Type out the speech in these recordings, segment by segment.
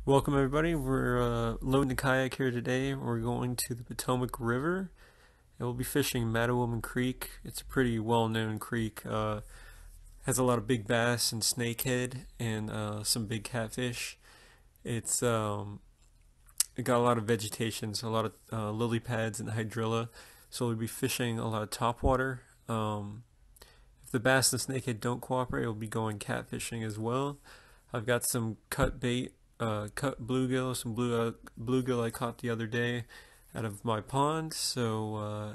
Welcome everybody. We're loading the kayak here today. We're going to the Potomac River and we'll be fishing Mattawoman Creek. It's a pretty well-known creek. Has a lot of big bass and snakehead and some big catfish. It got a lot of vegetation, so a lot of lily pads and hydrilla. So we'll be fishing a lot of topwater. If the bass and snakehead don't cooperate, we'll be going catfishing as well. I've got some cut bait, cut bluegill, some bluegill I caught the other day out of my pond. So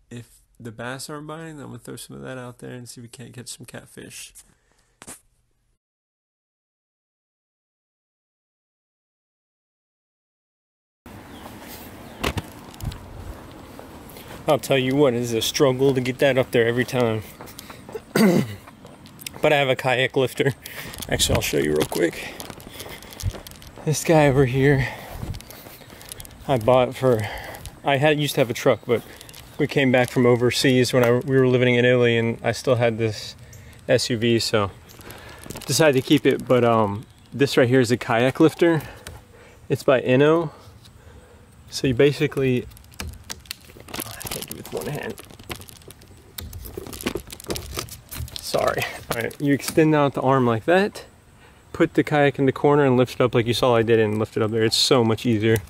if the bass aren't biting, I'm gonna throw some of that out there and see if we can't catch some catfish. I'll tell you what, it's a struggle to get that up there every time. But I have a kayak lifter. Actually, I'll show you real quick. This guy over here, I bought for, used to have a truck, but we came back from overseas when we were living in Italy, and I still had this SUV, so decided to keep it. But this right here is a kayak lifter. It's by Inno. So you basically, I can't do it with one hand. Sorry. All right, you extend out the arm like that, put the kayak in the corner and lift it up like you saw I did, and lift it up there. It's so much easier.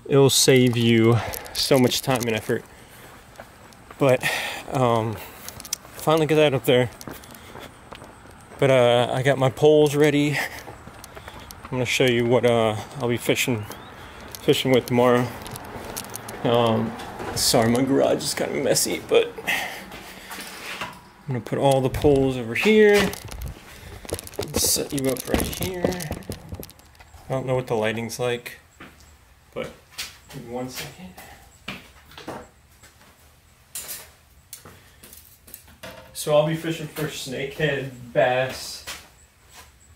It'll save you so much time and effort. But finally got that up there. But I got my poles ready. I'm gonna show you what I'll be fishing with tomorrow. Sorry, my garage is kind of messy, but I'm gonna put all the poles over here. Set you up right here. I don't know what the lighting's like, but give me 1 second. So I'll be fishing for snakehead, bass,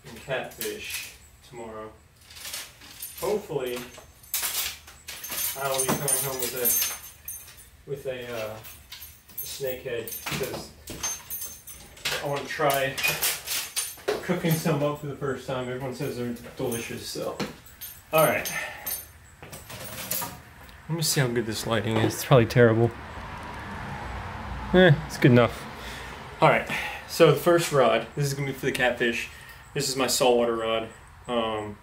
and catfish tomorrow. Hopefully, I'll be coming home with a snakehead, because I want to try cooking some up for the first time. Everyone says they're delicious, so. Alright. Let me see how good this lighting is. It's probably terrible. It's good enough. Alright, so the first rod, this is going to be for the catfish. This is my saltwater rod. I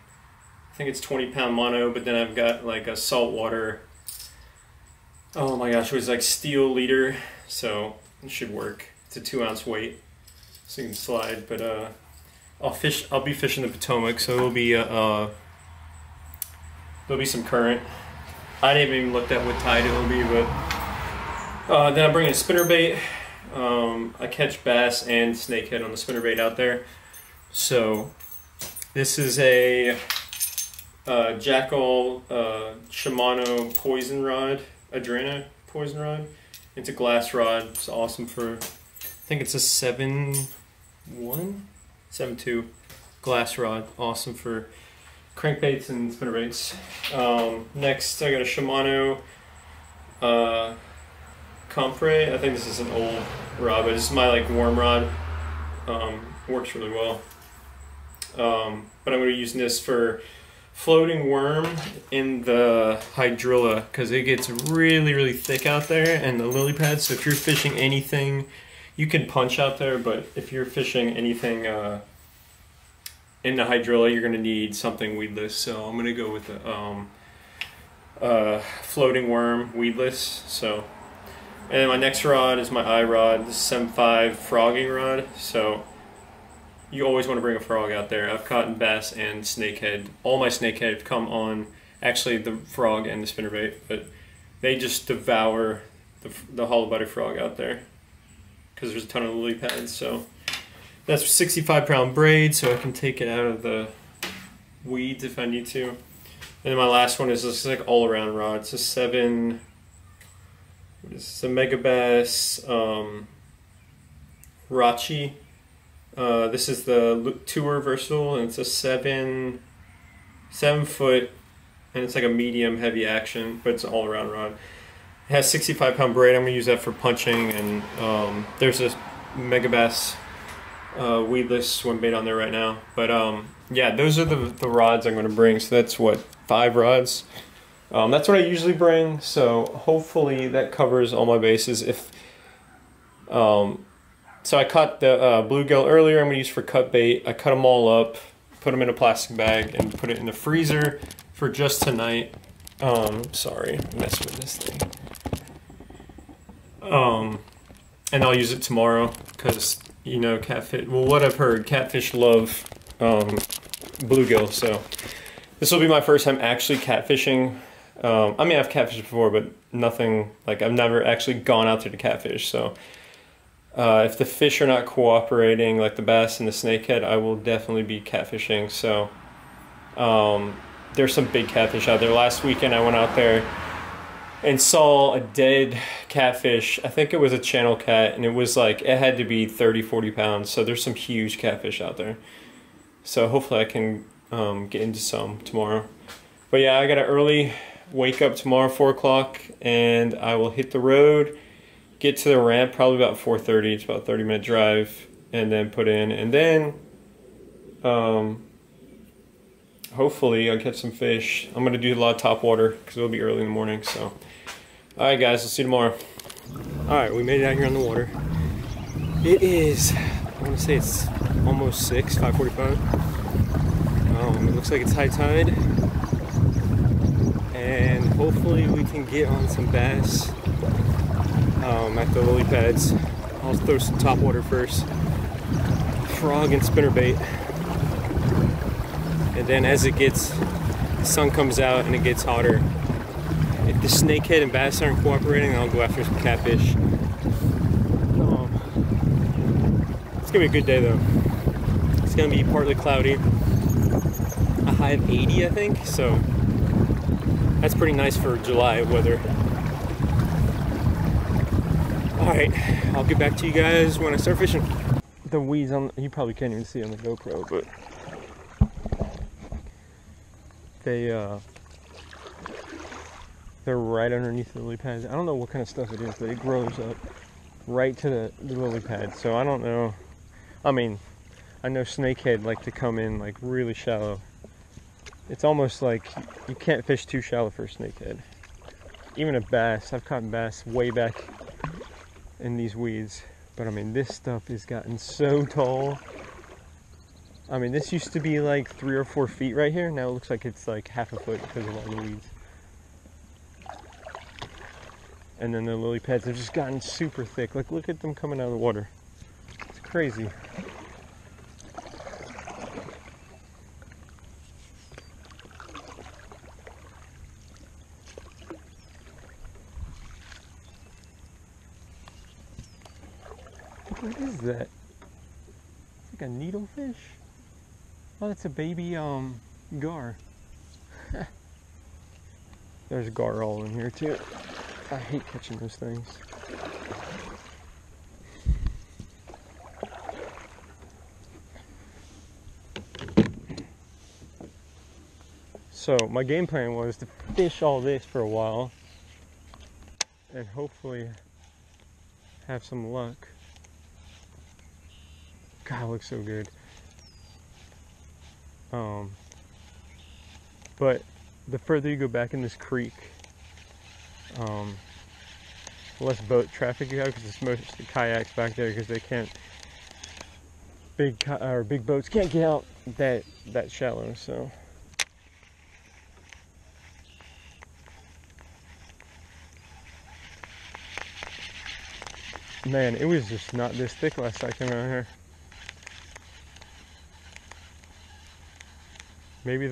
think it's 20-pound mono, but then I've got like a saltwater, oh my gosh, it was like steel leader, so it should work. It's a 2-ounce weight, so you can slide, but I'll be fishing the Potomac, so there'll be some current. I didn't even look at what tide it'll be, but then I'm bringing a spinnerbait. I catch bass and snakehead on the spinnerbait out there. So this is a Jackal Shimano Poison Rod, Adrena Poison Rod. It's a glass rod. It's awesome for, I think it's a 7.2 glass rod. Awesome for crankbaits and spinnerbaits. Next, I got a Shimano Compre. I think this is an old rod, but this is my like worm rod. Works really well. But I'm going to be using this for floating worm in the hydrilla, because it gets really thick out there, and the lily pads. So if you're fishing anything, you can punch out there, but if you're fishing anything in the hydrilla, you're going to need something weedless. So I'm going to go with the floating worm weedless. So, and then my next rod is my eye rod. This is 7.5 frogging rod. So you always want to bring a frog out there. I've caught bass and snakehead. All my snakehead have come on actually the frog and the spinnerbait, but they just devour the hollow body frog out there, because there's a ton of lily pads. So that's 65-pound braid, so I can take it out of the weeds if I need to. And then my last one is this like all-around rod. It's a 7. What is this? A Megabass Rachi. This is the Tour Versatile, and it's a 7 foot, and it's like a medium heavy action, but it's an all-around rod. It has 65-pound braid. I'm gonna use that for punching, and there's a Megabass weedless swim bait on there right now. But yeah, those are the rods I'm going to bring. So that's what, 5 rods. That's what I usually bring. So hopefully that covers all my bases. If so I caught the bluegill earlier. I'm going to use for cut bait. I cut them all up, put them in a plastic bag, and put it in the freezer for just tonight. Sorry, I'm messing with this thing. And I'll use it tomorrow because, you know, catfish, well, what I've heard, catfish love bluegill. So this will be my first time actually catfishing. I mean, I've catfished before, but nothing, like I've never actually gone out there to catfish. So if the fish are not cooperating, like the bass and the snakehead, I will definitely be catfishing. So there's some big catfish out there. Last weekend I went out there and saw a dead catfish. I think it was a channel cat, and it was like, it had to be 30-40 pounds. So there's some huge catfish out there. So hopefully I can get into some tomorrow. But yeah, I got an early wake up tomorrow, 4 o'clock, and I will hit the road, get to the ramp probably about 4:30. It's about a 30-minute drive, and then put in, and then hopefully I'll catch some fish. I'm gonna do a lot of top water because it'll be early in the morning. So all right guys, I'll see you tomorrow. All right, we made it out here on the water. It is, I want to say it's almost 6, 5:45. It looks like it's high tide, and hopefully we can get on some bass at the lily pads. I'll throw some top water first, frog and spinnerbait, and then as it gets, the sun comes out and it gets hotter, if the snakehead and bass aren't cooperating, I'll go after some catfish. It's gonna be a good day though. It's gonna be partly cloudy, a high of 80 I think, so that's pretty nice for July weather. Alright, I'll get back to you guys when I start fishing. The weeds on, you probably can't even see on the GoPro, but they're right underneath the lily pads. I don't know what kind of stuff it is, but it grows up right to the lily pad. So I don't know. I mean, I know snakehead like to come in like really shallow. It's almost like you can't fish too shallow for a snakehead. Even a bass, I've caught bass way back in these weeds, but I mean this stuff has gotten so tall. I mean this used to be like 3 or 4 feet right here. Now it looks like it's like half a foot because of all the weeds. And then the lily pads have just gotten super thick. Like look at them coming out of the water. It's crazy. What is that? It's like a needlefish? Oh, that's a baby gar. There's gar all in here too. I hate catching those things. So my game plan was to fish all this for a while and hopefully have some luck. God, it looks so good. But the further you go back in this creek, less boat traffic you have, because it's mostly kayaks back there, because they can't, big boats can't get out that shallow. So man, it was just not this thick last time I came out here. Maybe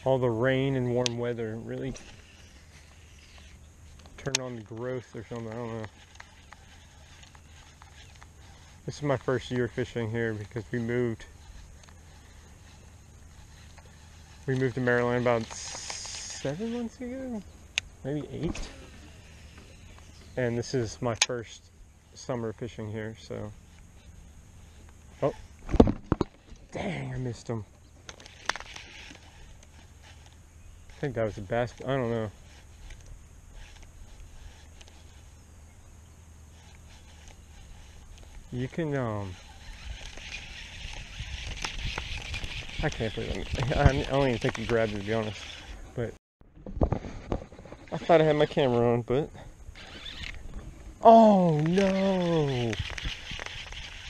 all the rain and warm weather really turned on the growth or something, I don't know. This is my first year fishing here because we moved to Maryland about 7 months ago, maybe 8. And this is my first summer fishing here, so. Oh, dang, I missed him. I think that was a bass, I don't know. You can, I can't believe it. I don't even think he grabbed it, to be honest. But I thought I had my camera on, but oh no!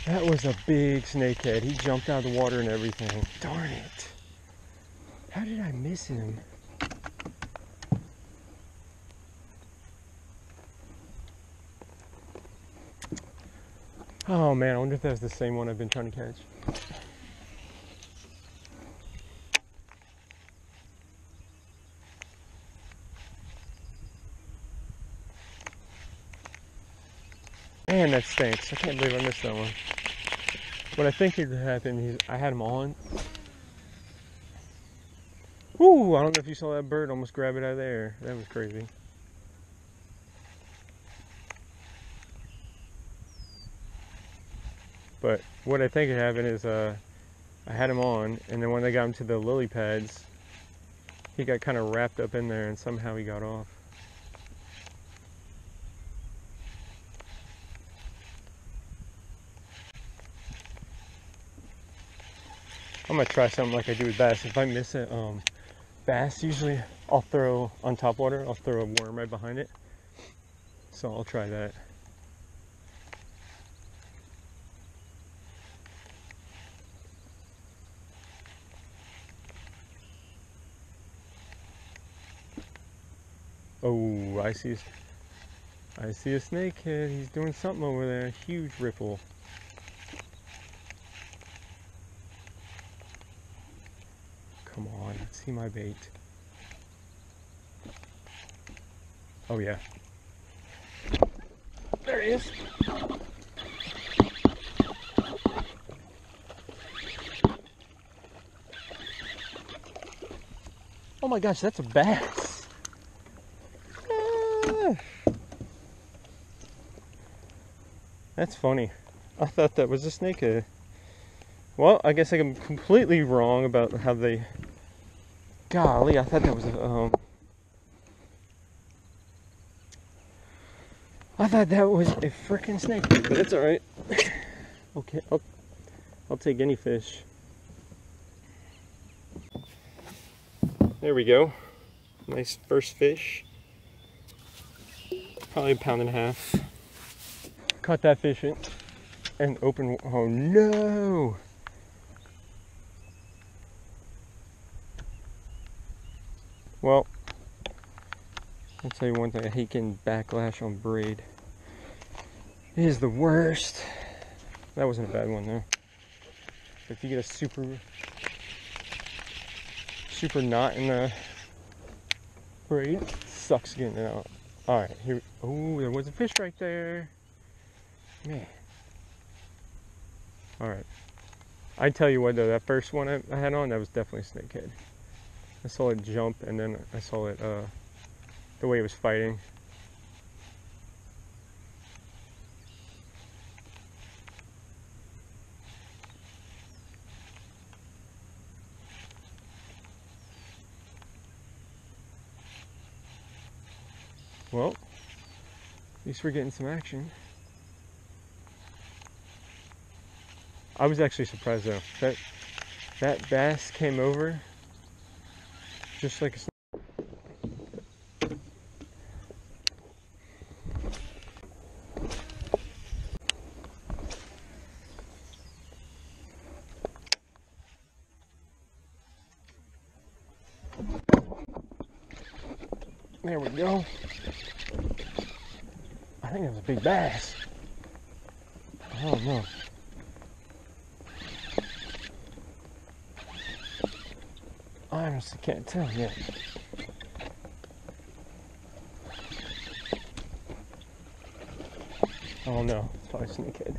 That was a big snakehead. He jumped out of the water and everything. Darn it! How did I miss him? Oh man, I wonder if that's the same one I've been trying to catch. Man, that stinks. I can't believe I missed that one. What I think could happen is I had him on. Woo! I don't know if you saw that bird almost grab it out of there. That was crazy. But what I think had happened is I had him on, and then when they got him to the lily pads, he got kind of wrapped up in there and somehow he got off. I'm gonna try something like I do with bass. If I miss it, bass, usually I'll throw on top water, I'll throw a worm right behind it. So I'll try that. Oh, I see a snakehead. He's doing something over there. Huge ripple. Come on, let's see my bait. Oh yeah. There he is. Oh my gosh, that's a bass. Ah. That's funny. I thought that was a snakehead. Well, I guess I'm completely wrong about how they... Golly, I thought that was a, I thought that was a freaking snake, but it's alright. Okay, I'll take any fish. There we go. Nice first fish. Probably a pound and a half. Caught that fish in and open. Oh no! Well, I'll tell you one thing, I hate getting backlash on braid. It is the worst. That wasn't a bad one though. If you get a super knot in the braid, it sucks getting it out. Alright, here, oh, there was a fish right there. Man. Alright. I tell you what though, that first one I had on, that was definitely a snakehead. I saw it jump, and then I saw it, the way it was fighting. Well, at least we're getting some action. I was actually surprised though. That bass came over just like a snake. There we go. I think that was a big bass. I don't know. I honestly can't tell yet. Oh no, it's probably a snakehead.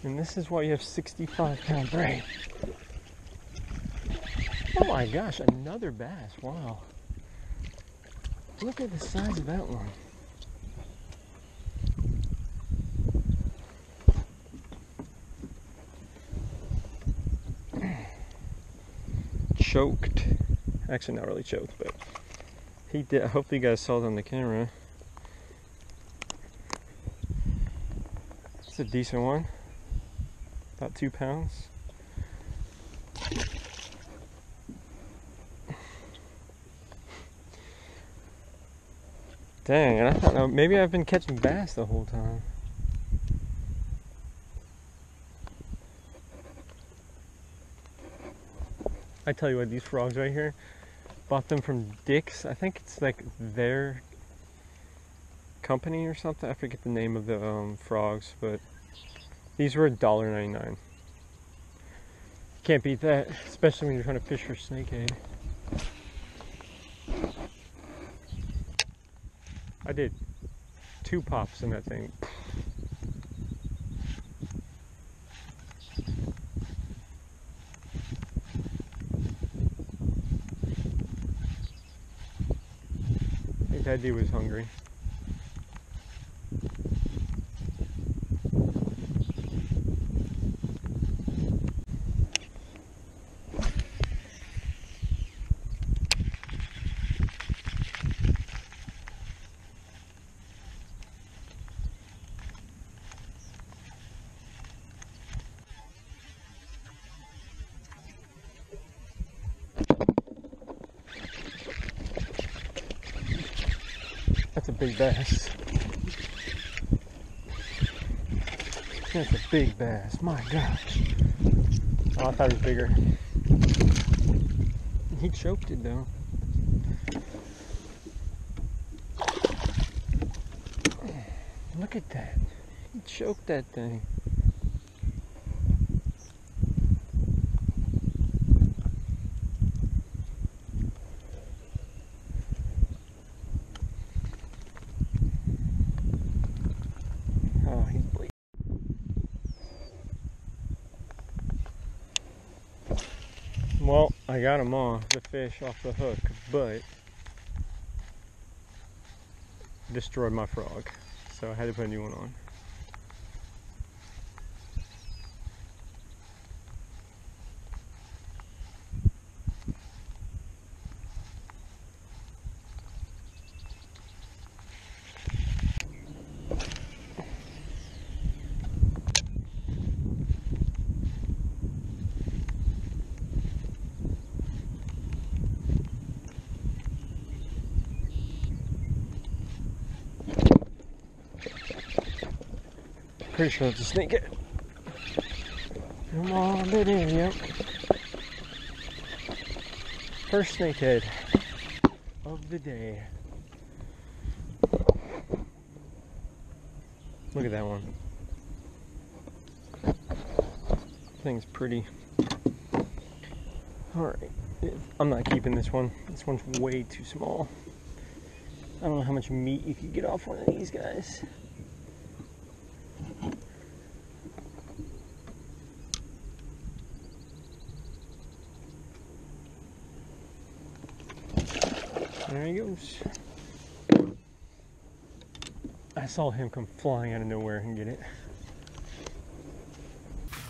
And this is why you have 65-pound braid. Oh my gosh, another bass, wow. Look at the size of that one. Choked. Actually, not really choked, but he did. Hopefully you guys saw it on the camera. It's a decent one. About 2 pounds. Dang, and I thought maybe I've been catching bass the whole time. I tell you what, these frogs right here, bought them from Dick's. I think it's like their company or something. I forget the name of the frogs, but these were $1.99. Can't beat that, especially when you're trying to fish for snakehead. I did 2 pops in that thing. I think that dude was hungry. That's a big bass. That's a big bass. My gosh. Oh, I thought it was bigger. He choked it though. Look at that. He choked that thing. Oh, he's bleeding. Well, I got him off the fish off the hook, but destroyed my frog, so I had to put a new one on. Pretty sure it's a snakehead. Come on, baby, yep. First snakehead of the day. Look at that one. Thing's pretty. Alright, I'm not keeping this one. This one's way too small. I don't know how much meat you could get off one of these guys. There he goes. I saw him come flying out of nowhere and get it.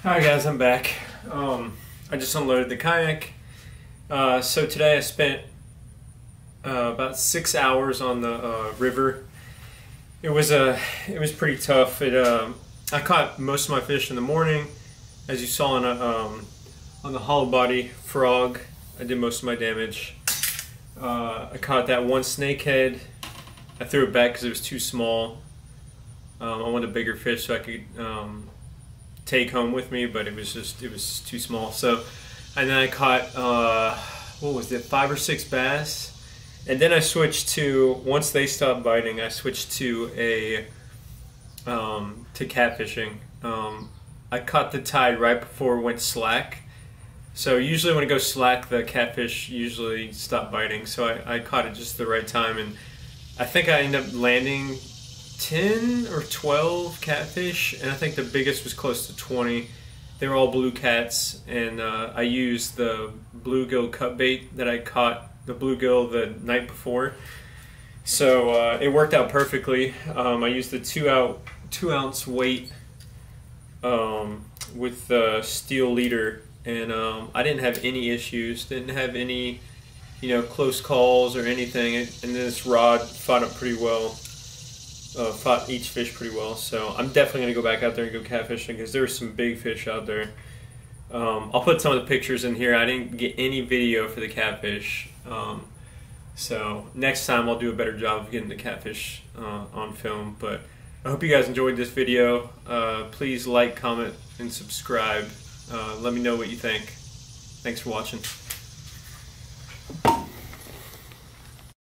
Alright guys, I'm back. I just unloaded the kayak. So today I spent about 6 hours on the river. It was pretty tough. I caught most of my fish in the morning, as you saw on the hollow body frog. I did most of my damage. I caught that one snakehead. I threw it back because it was too small. I wanted a bigger fish so I could take home with me, but it was too small. So, and then I caught what was it, 5 or 6 bass, and then I switched to, once they stopped biting, I switched to catfishing. I caught the tide right before it went slack. So usually when it goes slack, the catfish usually stop biting. So I caught it just the right time, and I think I ended up landing 10 or 12 catfish, and I think the biggest was close to 20. They were all blue cats, and I used the bluegill cut bait that I caught the bluegill the night before. So it worked out perfectly. I used the 2 ounce weight with the steel leader. And I didn't have any issues, didn't have any, close calls or anything. And this rod fought up pretty well. fought each fish pretty well. So I'm definitely going to go back out there and go catfishing because there's some big fish out there. I'll put some of the pictures in here. I didn't get any video for the catfish. So next time I'll do a better job of getting the catfish on film. But I hope you guys enjoyed this video. Please like, comment, and subscribe. Let me know what you think. Thanks for watching.